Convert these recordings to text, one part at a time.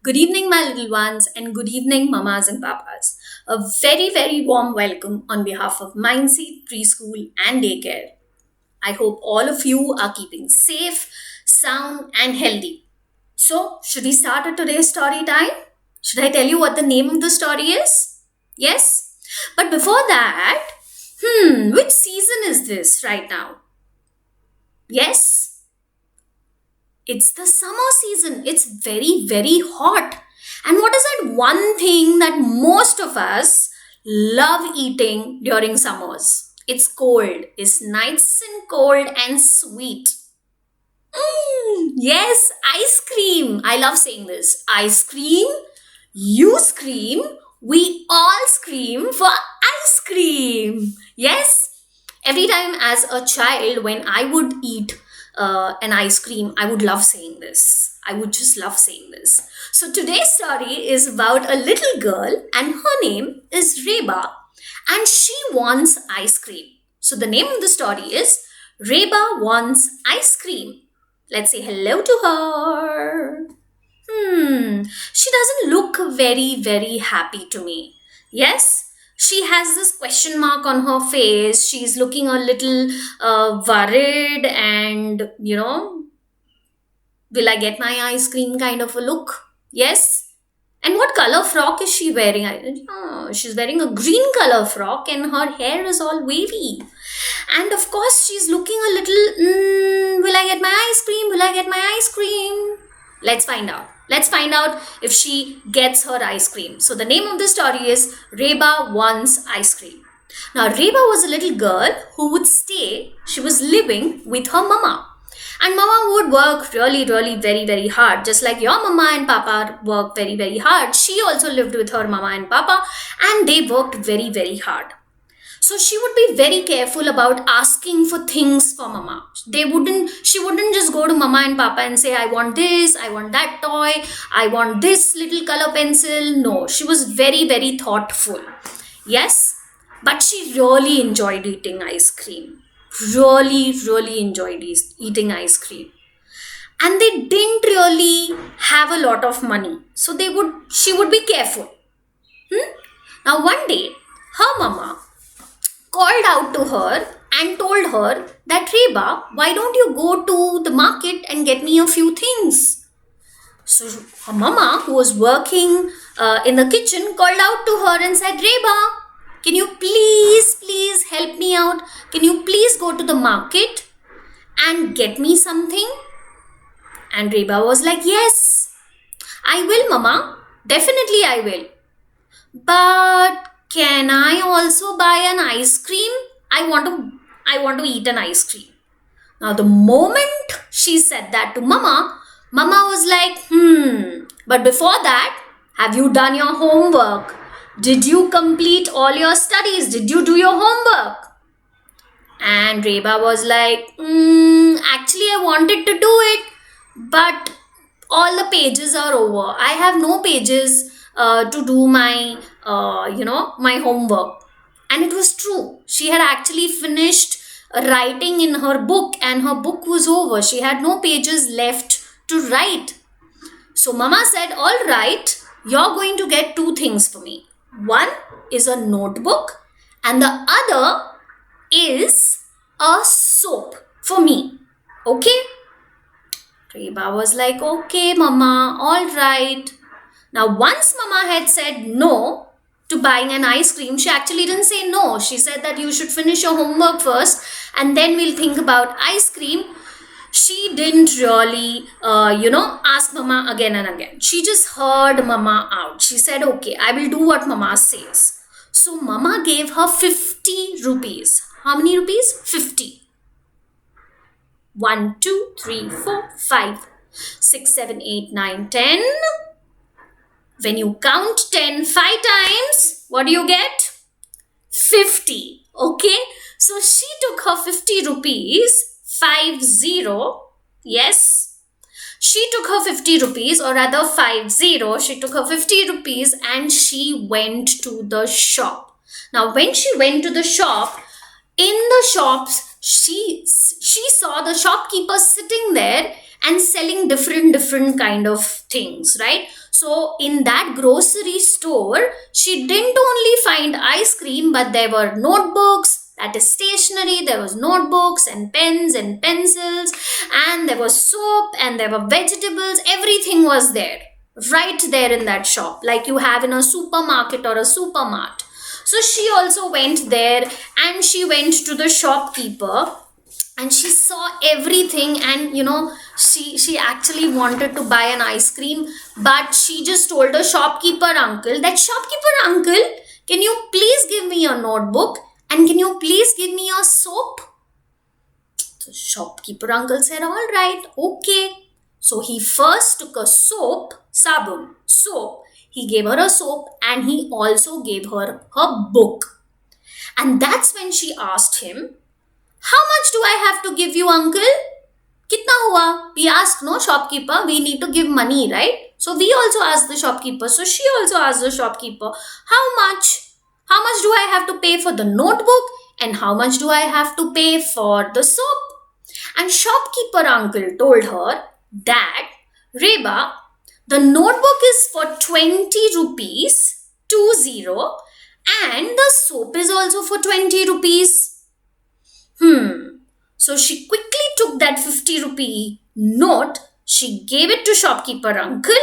Good evening, my little ones, and good evening, mamas and papas. A very, very warm welcome on behalf of Mindseed Preschool and Daycare. I hope all of you are keeping safe, sound, and healthy. So, should we start with today's story time? Should I tell you what the name of the story is? Yes? But before that, which season is this right now? Yes? It's the summer season. It's very, very hot. And what is that one thing that most of us love eating during summers? It's cold. It's nice and cold and sweet. Yes, ice cream. I love saying this. Ice cream, you scream, we all scream for ice cream. Yes, every time as a child, when I would eat an ice cream, I would love saying this. I would just love saying this. So today's story is about a little girl, and her name is Reba, and she wants ice cream. So the name of the story is Reba Wants Ice Cream. Let's say hello to her. She doesn't look very, very happy to me. Yes, she has this question mark on her face. She's looking a little worried and, will I get my ice cream kind of a look? Yes. And what color frock is she wearing? She's wearing a green color frock and her hair is all wavy. And of course, she's looking a little, will I get my ice cream? Will I get my ice cream? Let's find out. Let's find out if she gets her ice cream. So the name of the story is Reba Wants Ice Cream. Now, Reba was a little girl who would stay, she was living with her mama. And mama would work really, really very, very hard. Just like your mama and papa work very, very hard. She also lived with her mama and papa and they worked very, very hard. So she would be very careful about asking for things for mama. She wouldn't just go to mama and papa and say, I want this, I want that toy, I want this little color pencil. No, she was very, very thoughtful. Yes, but she really enjoyed eating ice cream. Really, really enjoyed eating ice cream. And they didn't really have a lot of money. So she would be careful. Now one day, her mama called out to her and told her that Reba, why don't you go to the market and get me a few things? So her mama, who was working in the kitchen, called out to her and said, Reba, can you please help me out? Can you please go to the market and get me something? And Reba was like, yes, I will, mama. Definitely I will. But can I also buy an ice cream? I want to eat an ice cream. Now the moment she said that to mama, mama was like, but before that, have you done your homework? Did you complete all your studies? Did you do your homework? And Reba was like, actually I wanted to do it, but all the pages are over. I have no pages to do my homework. And it was true. She had actually finished writing in her book and her book was over. She had no pages left to write. So mama said, all right, you're going to get two things for me. One is a notebook and the other is a soap for me. Okay? Reba was like, okay, mama, all right. Now, once mama had said no to buying an ice cream, she actually didn't say no. She said that you should finish your homework first and then we'll think about ice cream. She didn't really, ask mama again and again. She just heard mama out. She said, okay, I will do what mama says. So, mama gave her 50 rupees. How many rupees? 50. 1, 2, 3, 4, 5, 6, 7, 8, 9, 10. When you count 10 5 times, what do you get? 50. Okay. So she took her 50 rupees, 50. Yes. She took her 50 rupees, or rather 50. She took her 50 rupees and she went to the shop. Now, when she went to the shop, in the shops, she saw the shopkeeper sitting there and selling different kind of things, right? So in that grocery store, she didn't only find ice cream, but there were notebooks, that is stationery, there was notebooks and pens and pencils, and there was soap and there were vegetables. Everything was there, right there in that shop, like you have in a supermarket or a supermart. So she also went there, and she went to the shopkeeper, and she saw everything, and she actually wanted to buy an ice cream, but she just told the shopkeeper uncle that, shopkeeper uncle, can you please give me your notebook, and can you please give me your soap? The shopkeeper uncle said, all right, okay. So he first took a soap, sabun, soap. He gave her a soap, and he also gave her her book. And that's when she asked him, how much do I have to give you, uncle? Kitna hua? We asked, no, shopkeeper, we need to give money, right? So we also asked the shopkeeper. So she also asked the shopkeeper, how much? How much do I have to pay for the notebook? And how much do I have to pay for the soap? And shopkeeper uncle told her that, Reba, the notebook is for 20 rupees, 20, and the soap is also for 20 rupees. So she quickly took that 50 rupee note, she gave it to shopkeeper uncle,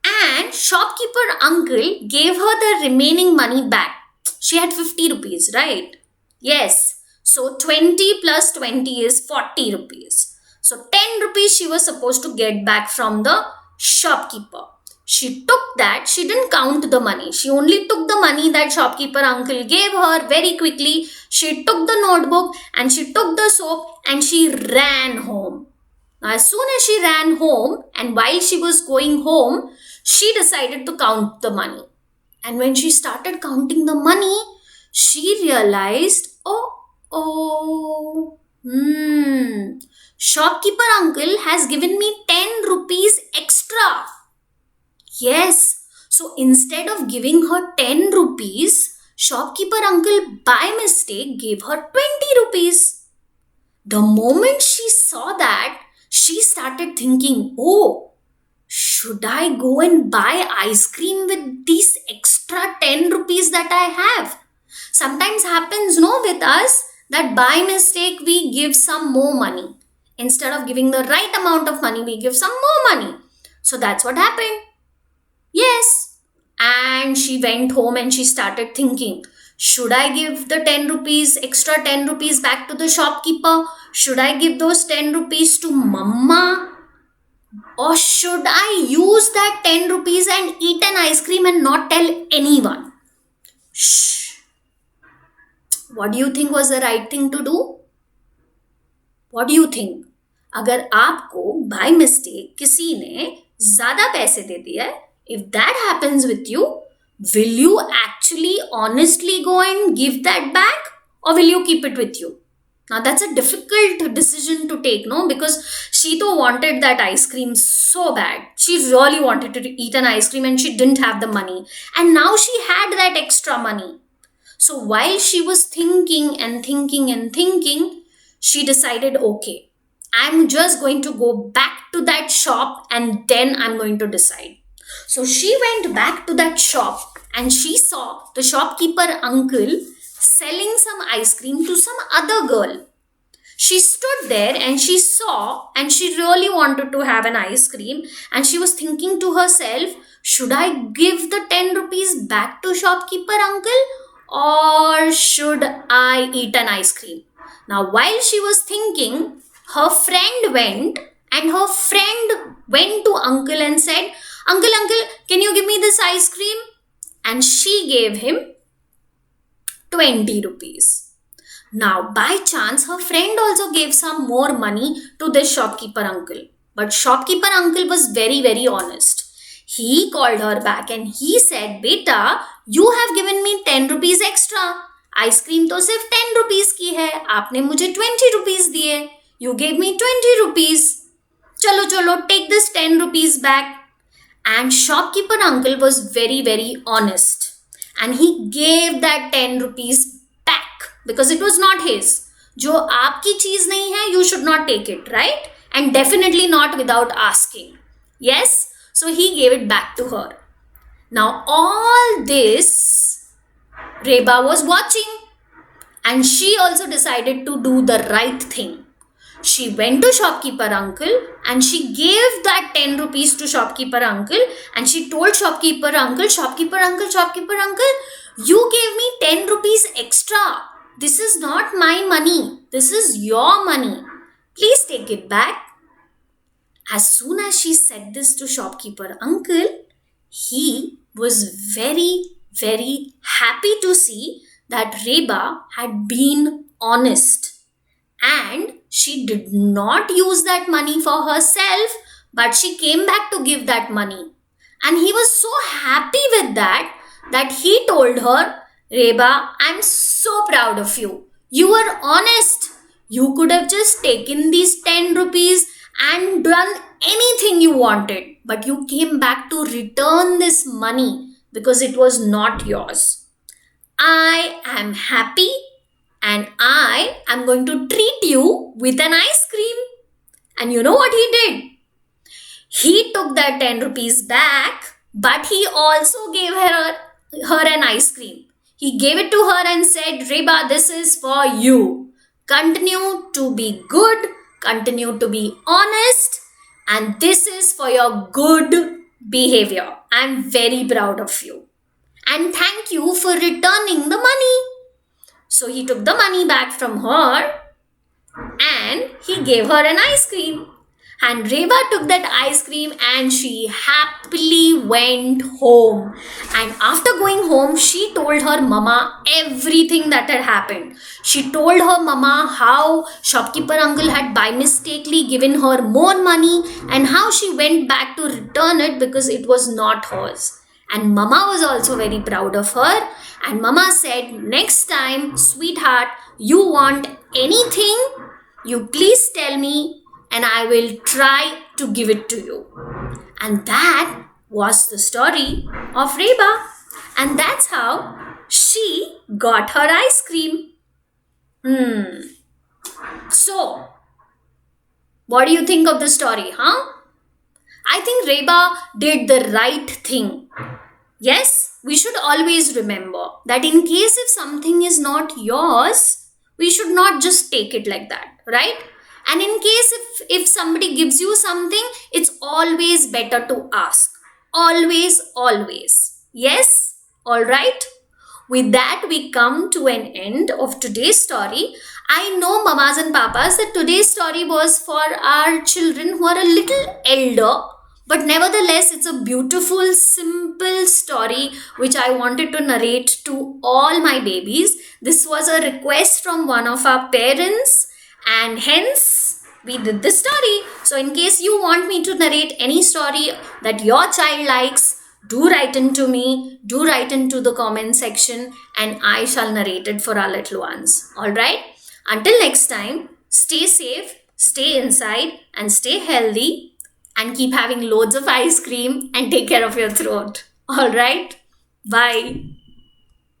and shopkeeper uncle gave her the remaining money back. She had 50 rupees, right? Yes. So 20 plus 20 is 40 rupees. So 10 rupees she was supposed to get back from the shopkeeper. She took that, she didn't count the money. She only took the money that shopkeeper uncle gave her very quickly. She took the notebook and she took the soap and she ran home. Now, as soon as she ran home, and while she was going home, she decided to count the money. And when she started counting the money, she realized, shopkeeper uncle has given me 10 rupees extra. Yes, so instead of giving her 10 rupees, shopkeeper uncle by mistake gave her 20 rupees. The moment she saw that, she started thinking, oh, should I go and buy ice cream with these extra 10 rupees that I have? Sometimes happens, no, with us, that by mistake we give some more money. Instead of giving the right amount of money, we give some more money. So that's what happened. Yes. And she went home and she started thinking, should I give the 10 rupees, extra 10 rupees back to the shopkeeper? Should I give those 10 rupees to mama? Or should I use that 10 rupees and eat an ice cream and not tell anyone? Shh. What do you think was the right thing to do? What do you think? अगर आपको by mistake किसी ने ज़्यादा पैसे दे दिया है, if that happens with you, will you actually honestly go and give that back, or will you keep it with you? Now that's a difficult decision to take, no? Because she though wanted that ice cream so bad. She really wanted to eat an ice cream and she didn't have the money. And now she had that extra money. So while she was thinking and thinking and thinking, she decided, okay, I'm just going to go back to that shop and then I'm going to decide. So she went back to that shop and she saw the shopkeeper uncle selling some ice cream to some other girl. She stood there and she saw, and she really wanted to have an ice cream, and she was thinking to herself, should I give the 10 rupees back to shopkeeper uncle, or should I eat an ice cream? Now while she was thinking, her friend went to uncle and said, uncle, can you give me this ice cream? And she gave him 20 rupees. Now, by chance, her friend also gave some more money to this shopkeeper uncle. But shopkeeper uncle was very, very honest. He called her back and he said, Beta, you have given me 10 rupees extra. Ice cream to sirf 10 rupees ki hai. Aapne mujhe 20 rupees diye. You gave me 20 rupees. Chalo, take this 10 rupees back. And shopkeeper uncle was very, very honest. And he gave that 10 rupees back because it was not his. जो आपकी चीज नहीं है, you should not take it, right? and definitely not without asking. Yes, so he gave it back to her. Now, all this Reba was watching, and she also decided to do the right thing. She went to shopkeeper uncle and she gave that 10 rupees to shopkeeper uncle, and she told shopkeeper uncle, shopkeeper uncle, you gave me 10 rupees extra. This is not my money. This is your money. Please take it back. As soon as she said this to shopkeeper uncle, he was very, very happy to see that Reba had been honest, and she did not use that money for herself, but she came back to give that money. And he was so happy with that he told her, Reba, I'm so proud of you. You were honest. You could have just taken these 10 rupees and done anything you wanted, but you came back to return this money because it was not yours. I am happy, and I am going to treat you with an ice cream. And you know what he did? He took that 10 rupees back, but he also gave her an ice cream. He gave it to her and said, Reba, this is for you. Continue to be good, continue to be honest, and this is for your good behavior. I'm very proud of you. And thank you for returning the money. So he took the money back from her and he gave her an ice cream. And Reba took that ice cream and she happily went home. And after going home, she told her mama everything that had happened. She told her mama how shopkeeper uncle had by mistakenly given her more money and how she went back to return it because it was not hers. And mama was also very proud of her. And mama said, next time, sweetheart, you want anything, you please tell me and I will try to give it to you. And that was the story of Reba. And that's how she got her ice cream. So, what do you think of the story, huh? I think Reba did the right thing. Yes, we should always remember that in case if something is not yours, we should not just take it like that, right? And in case if somebody gives you something, it's always better to ask. Always, always. Yes? All right? With that, we come to an end of today's story. I know, mamas and papas, that today's story was for our children who are a little elder, but nevertheless, it's a beautiful, simple story which I wanted to narrate to all my babies. This was a request from one of our parents, and hence we did this story. So, in case you want me to narrate any story that your child likes, do write into me, do write into the comment section, and I shall narrate it for our little ones. All right? Until next time, stay safe, stay inside, and stay healthy, and keep having loads of ice cream and take care of your throat. All right? Bye.